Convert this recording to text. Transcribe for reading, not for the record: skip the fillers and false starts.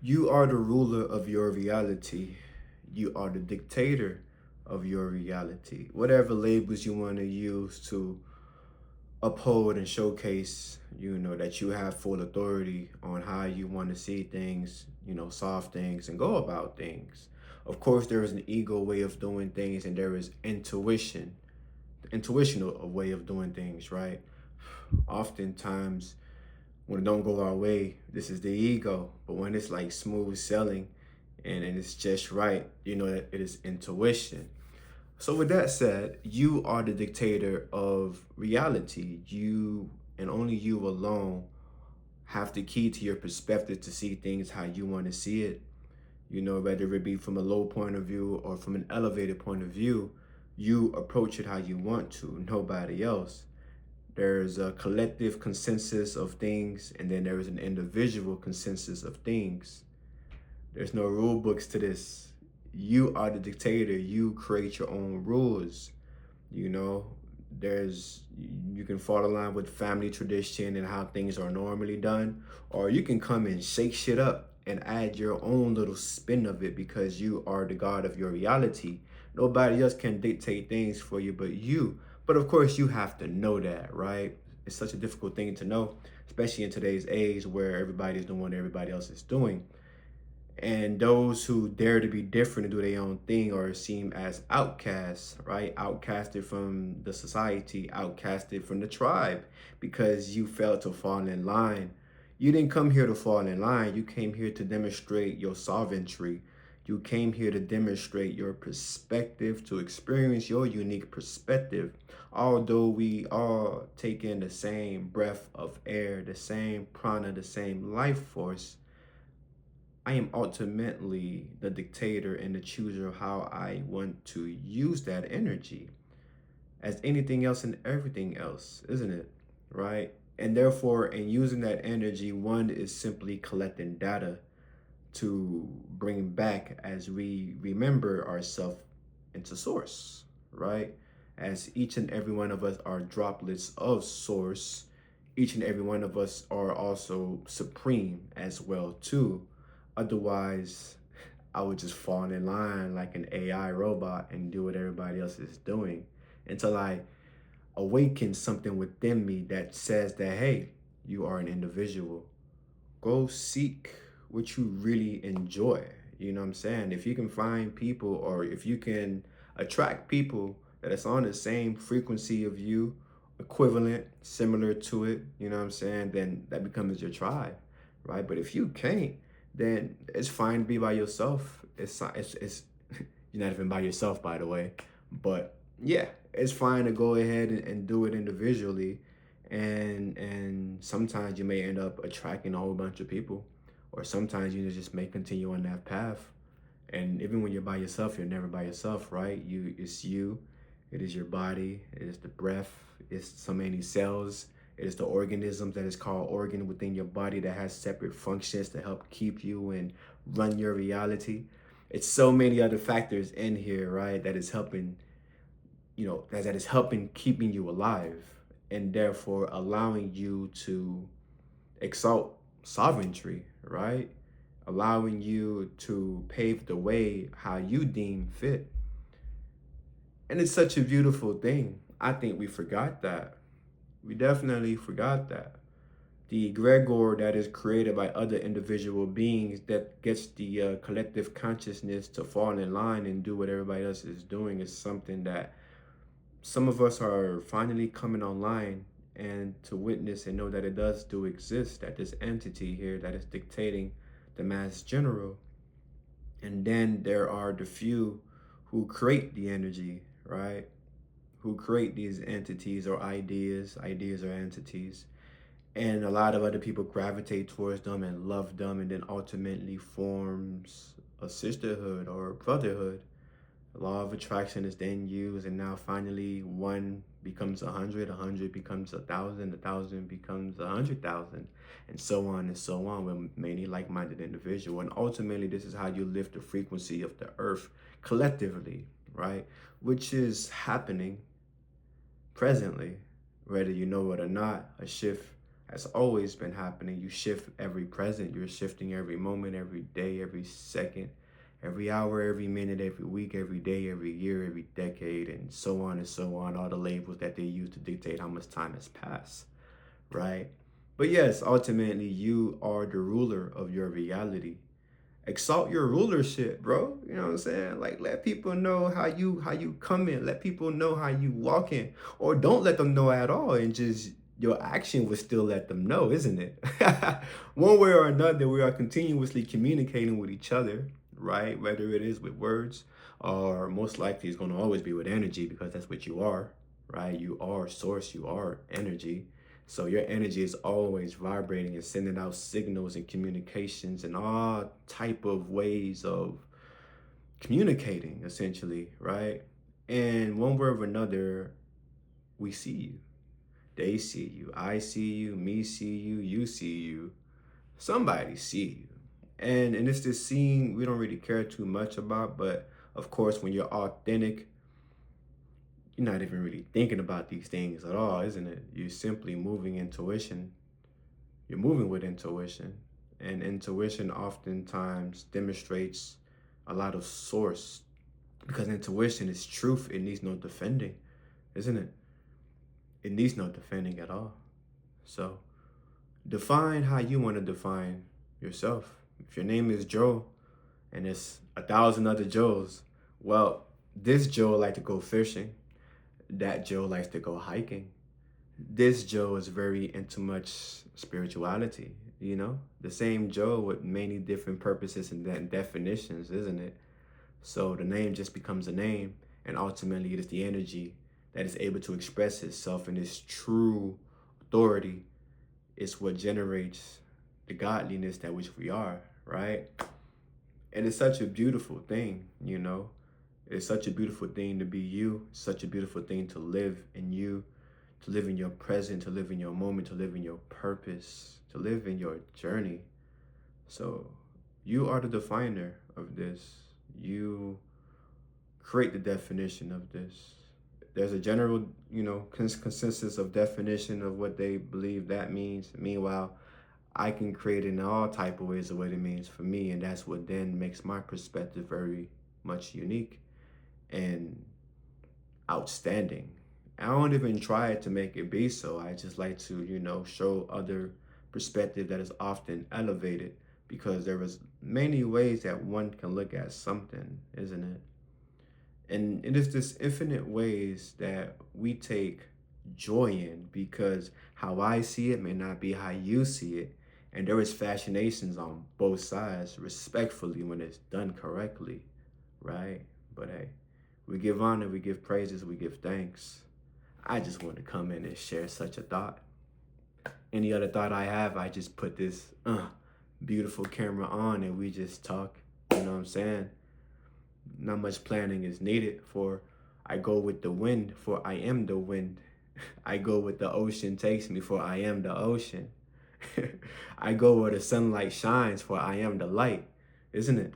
You are the ruler of your reality. You are the dictator of your reality. Whatever labels you want to use to uphold and showcase, that you have full authority on how you want to see things, solve things and go about things. Of course, there is an ego way of doing things and there is intuition, the intuitional way of doing things, right? Oftentimes, when it don't go our way, this is the ego. But when it's like smooth selling and it's just right, you know that it is intuition. So with that said, you are the dictator of reality. You and only you alone have the key to your perspective to see things how you want to see it. Whether it be from a low point of view or from an elevated point of view, you approach it how you want to, nobody else. There's a collective consensus of things, and then there is an individual consensus of things. There's no rule books to this. You are the dictator. You create your own rules. You know, there's you can fall in line with family tradition and how things are normally done, or you can come and shake shit up and add your own little spin of it because you are the god of your reality. Nobody else can dictate things for you but you. But of course, you have to know that, right? It's such a difficult thing to know, especially in today's age where everybody's doing what everybody else is doing. And those who dare to be different and do their own thing are seen as outcasts, right? Outcasted from the society, outcasted from the tribe because you failed to fall in line. You didn't come here to fall in line. You came here to demonstrate your sovereignty. You came here to demonstrate your perspective, to experience your unique perspective. Although we all take in the same breath of air, the same prana, the same life force, I am ultimately the dictator and the chooser of how I want to use that energy as anything else and everything else, isn't it? Right? And therefore, in using that energy, one is simply collecting data to bring back as we remember ourselves into source, right? As each and every one of us are droplets of source, each and every one of us are also supreme as well too. Otherwise, I would just fall in line like an AI robot and do what everybody else is doing until I awaken something within me that says that, hey, you are an individual. Go seek what you really enjoy. You know what I'm saying? If you can find people or if you can attract people that is on the same frequency of you, equivalent, similar to it, you know what I'm saying, then that becomes your tribe, right? But if you can't, then it's fine to be by yourself. It's you're not even by yourself, by the way. But yeah, it's fine to go ahead and do it individually. And sometimes you may end up attracting a whole bunch of people, or sometimes you just may continue on that path. And even when you're by yourself, you're never by yourself, right? It's you. It is your body. It is the breath. It's so many cells. It is the organisms that is called organ within your body that has separate functions to help keep you and run your reality. It's so many other factors in here, right? That is helping, that is helping keeping you alive and therefore allowing you to exalt sovereignty, right? Allowing you to pave the way how you deem fit. And it's such a beautiful thing. I think we forgot that. We definitely forgot that. The egregor that is created by other individual beings that gets the collective consciousness to fall in line and do what everybody else is doing is something that some of us are finally coming online and to witness and know that it does do exist, that this entity here that is dictating the mass general. And then there are the few who create the energy, right? Who create these entities or ideas or entities. And a lot of other people gravitate towards them and love them and then ultimately forms a sisterhood or brotherhood. The law of attraction is then used, and now finally one becomes 100, 100 becomes 1,000, 1,000 becomes 100,000, and so on with many like-minded individuals. And ultimately, this is how you lift the frequency of the earth collectively, right? Which is happening presently, whether you know it or not. A shift has always been happening. You shift every present. You're shifting every moment, every day, every second, every hour, every minute, every week, every day, every year, every decade, and so on and so on. All the labels that they use to dictate how much time has passed, right? But yes, ultimately, you are the ruler of your reality. Exalt your rulership, bro. You know what I'm saying? Like, let people know how you come in. Let people know how you walk in, or don't let them know at all, and just your action will still let them know, isn't it? One way or another, we are continuously communicating with each other, right? Whether it is with words, or most likely it's going to always be with energy, because that's what you are, right? You are source. You are energy. So your energy is always vibrating and sending out signals and communications and all type of ways of communicating, essentially, right? And one way or another, we see you. They see you. I see you. Me see you. You see you. Somebody see you. And it's this scene we don't really care too much about, but of course, when you're authentic, you're not even really thinking about these things at all, isn't it? You're simply moving intuition. You're moving with intuition. And intuition oftentimes demonstrates a lot of source, because intuition is truth. It needs no defending, isn't it? It needs no defending at all. So define how you want to define yourself. If your name is Joe and there's 1,000 other Joes, well, this Joe likes to go fishing. That Joe likes to go hiking. This Joe is very into much spirituality, the same Joe with many different purposes and definitions, isn't it? So the name just becomes a name, and ultimately it is the energy that is able to express itself in its true authority. It's what generates the godliness that which we are, right? And it's such a beautiful thing. It's such a beautiful thing to be you. It's such a beautiful thing to live in you, to live in your present, to live in your moment, to live in your purpose, to live in your journey. So you are the definer of this. You create the definition of this. There's a general, consensus of definition of what they believe that means. Meanwhile, I can create in all type of ways of what it means for me, and that's what then makes my perspective very much unique and outstanding. I don't even try to make it be so. I just like to, show other perspective that is often elevated, because there is many ways that one can look at something, isn't it? And it is this infinite ways that we take joy in, because how I see it may not be how you see it. And there is fascinations on both sides, respectfully, when it's done correctly, right? But hey, we give honor, we give praises, we give thanks. I just want to come in and share such a thought. Any other thought I have, I just put this beautiful camera on and we just talk. You know what I'm saying? Not much planning is needed, for I go with the wind, for I am the wind. I go with the ocean takes me, for I am the ocean. I go where the sunlight shines, for I am the light, isn't it?